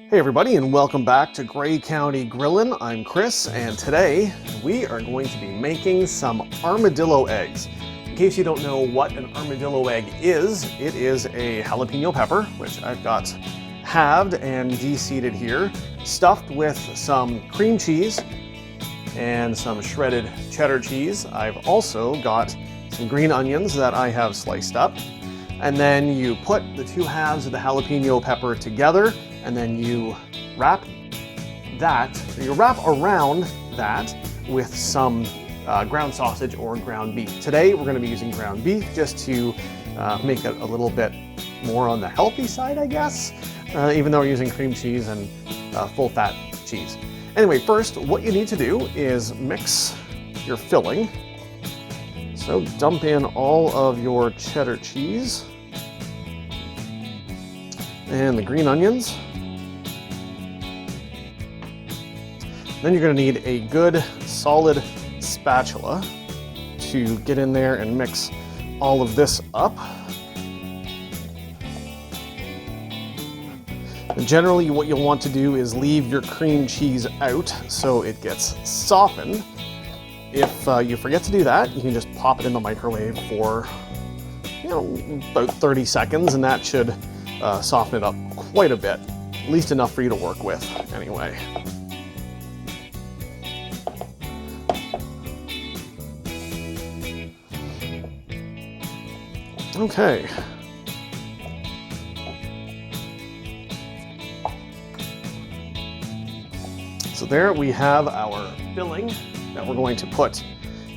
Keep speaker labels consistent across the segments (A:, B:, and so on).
A: Hey everybody, and welcome back to Grey County Grillin'. I'm Chris, and today we are going to be making some armadillo eggs. In case you don't know what an armadillo egg is, it is a jalapeno pepper, which I've got halved and de-seeded here, stuffed with some cream cheese and some shredded cheddar cheese. I've also got some green onions that I have sliced up. And then you put the two halves of the jalapeno pepper together, and then you wrap around that with some ground sausage or ground beef. Today we're going to be using ground beef just to make it a little bit more on the healthy side, I guess, even though we're using cream cheese and full fat cheese. Anyway, first what you need to do is mix your filling. So dump in all of your cheddar cheese and the green onions. Then you're going to need a good solid spatula to get in there and mix all of this up. And generally what you'll want to do is leave your cream cheese out so it gets softened. If you forget to do that, you can just pop it in the microwave for about 30 seconds, and that should soften it up quite a bit, at least enough for you to work with anyway. Okay. So there we have our filling that we're going to put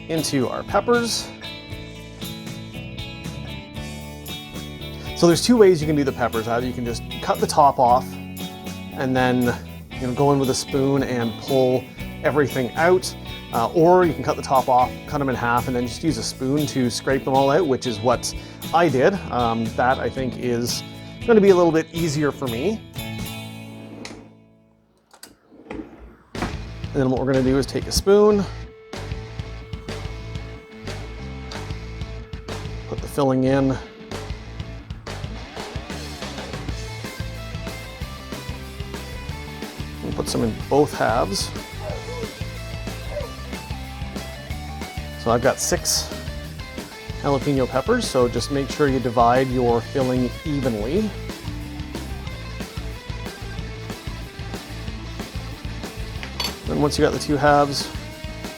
A: into our peppers. So there's two ways you can do the peppers. Either you can just cut the top off and then go in with a spoon and pull everything out, or you can cut the top off, cut them in half, and then just use a spoon to scrape them all out, which is what I did. That I think is going to be a little bit easier for me. And then what we're going to do is take a spoon, put the filling in, and put some in both halves. So I've got 6 jalapeno peppers, so just make sure you divide your filling evenly. Then once you got the two halves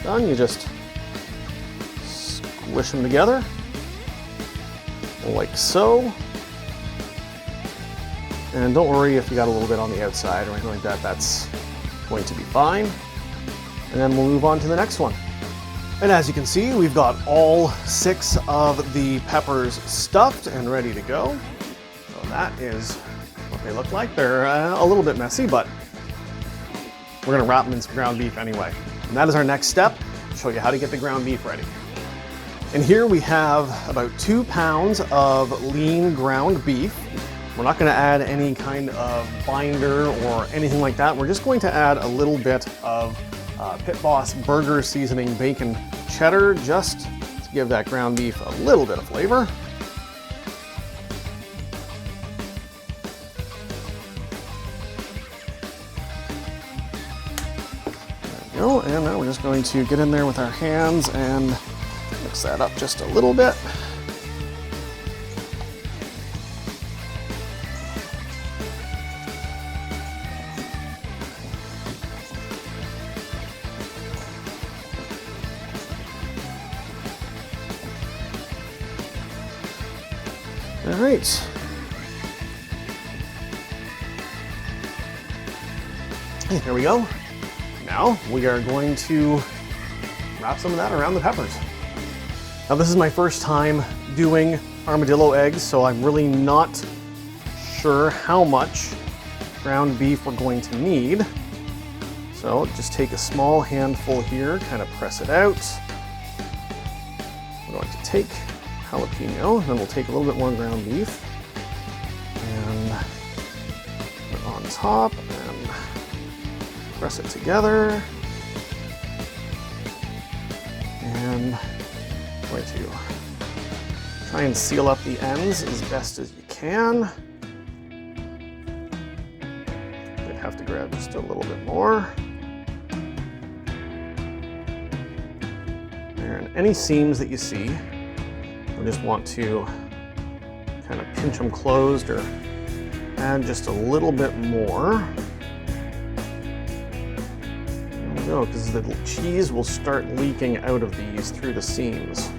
A: done, you just squish them together, like so. And don't worry if you got a little bit on the outside or anything like that, that's going to be fine. And then we'll move on to the next one. And as you can see, we've got all 6 of the peppers stuffed and ready to go. So that is what they look like. They're a little bit messy, but we're gonna wrap them in some ground beef anyway. And that is our next step, show you how to get the ground beef ready. And here we have about 2 pounds of lean ground beef. We're not gonna add any kind of binder or anything like that. We're just going to add a little bit of Pit Boss burger seasoning bacon cheddar, just to give that ground beef a little bit of flavor. There we go, and now we're just going to get in there with our hands and mix that up just a little bit. All right. Hey, there we go. Now we are going to wrap some of that around the peppers. Now this is my first time doing armadillo eggs, so I'm really not sure how much ground beef we're going to need. So just take a small handful here, kind of press it out. We're going to take jalapeno, and then we'll take a little bit more ground beef and put it on top and press it together. And I'm going to try and seal up the ends as best as you can. have to grab just a little bit more. And any seams that you see, you'll just want to kind of pinch them closed or add just a little bit more. There we go, because the cheese will start leaking out of these through the seams.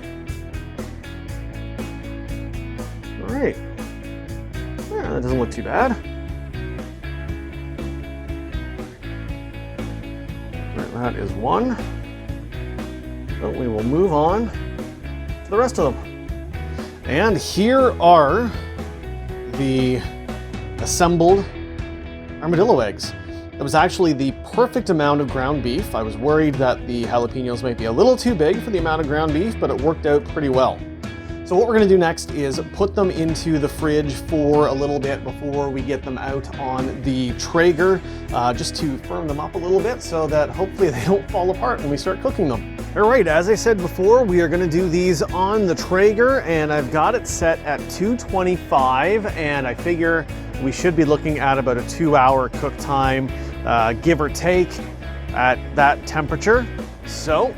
A: All right, yeah, that doesn't look too bad. All right, that is one. So we will move on to the rest of them. And here are the assembled armadillo eggs. It was actually the perfect amount of ground beef. I was worried that the jalapenos might be a little too big for the amount of ground beef, but it worked out pretty well. So what we're gonna do next is put them into the fridge for a little bit before we get them out on the Traeger, just to firm them up a little bit so that hopefully they don't fall apart when we start cooking them. All right, as I said before, we are gonna do these on the Traeger, and I've got it set at 225, and I figure we should be looking at about a 2-hour cook time, give or take, at that temperature. So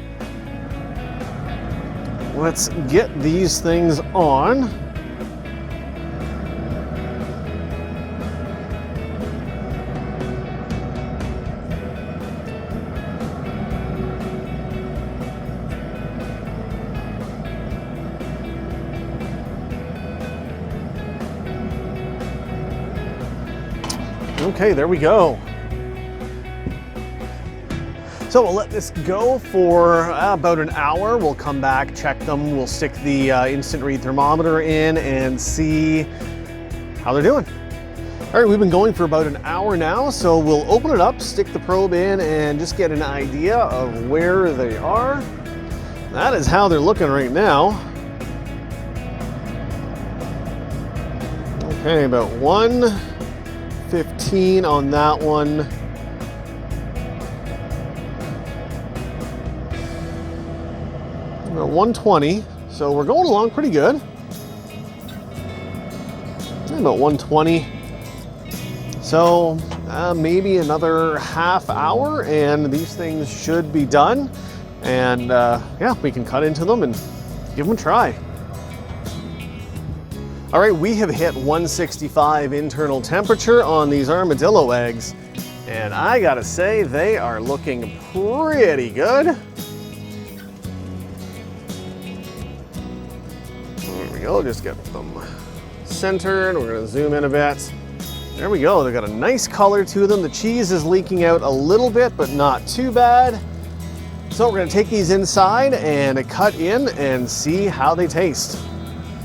A: let's get these things on. Okay, there we go. So we'll let this go for about an hour. We'll come back, check them. We'll stick the instant read thermometer in and see how they're doing. All right, we've been going for about an hour now, so we'll open it up, stick the probe in, and just get an idea of where they are. That is how they're looking right now. Okay, about 115 on that one. About 120, so we're going along pretty good. About 120. So maybe another half hour and these things should be done. And yeah, we can cut into them and give them a try. All right, we have hit 165 internal temperature on these armadillo eggs. And I gotta say, they are looking pretty good. There we go, just get them centered. We're gonna zoom in a bit. There we go, they've got a nice color to them. The cheese is leaking out a little bit, but not too bad. So we're gonna take these inside and cut in and see how they taste.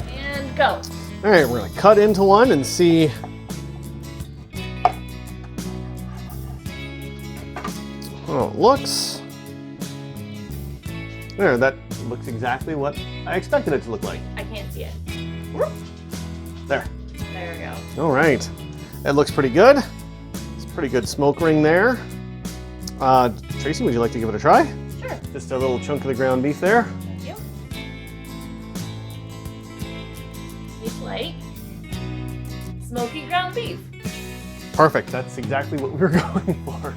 B: And go.
A: All right, we're gonna cut into one and see how it looks. There, that looks exactly what I expected it to look like.
B: I can't see it.
A: There.
B: There we go.
A: All right, it looks pretty good. It's a pretty good smoke ring there. Tracy, would you like to give it a try?
B: Sure.
A: Just a little chunk of the ground beef there.
B: Thank you. It's like smoky ground beef.
A: Perfect, that's exactly what we were going for.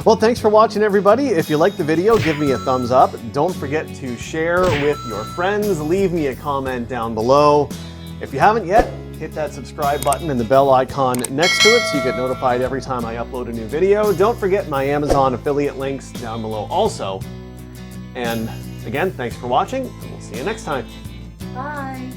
A: Well, thanks for watching, everybody. If you liked the video, give me a thumbs up. Don't forget to share with your friends. Leave me a comment down below. If you haven't yet, hit that subscribe button and the bell icon next to it so you get notified every time I upload a new video. Don't forget my Amazon affiliate links down below also. And again, thanks for watching, and we'll see you next time.
B: Bye.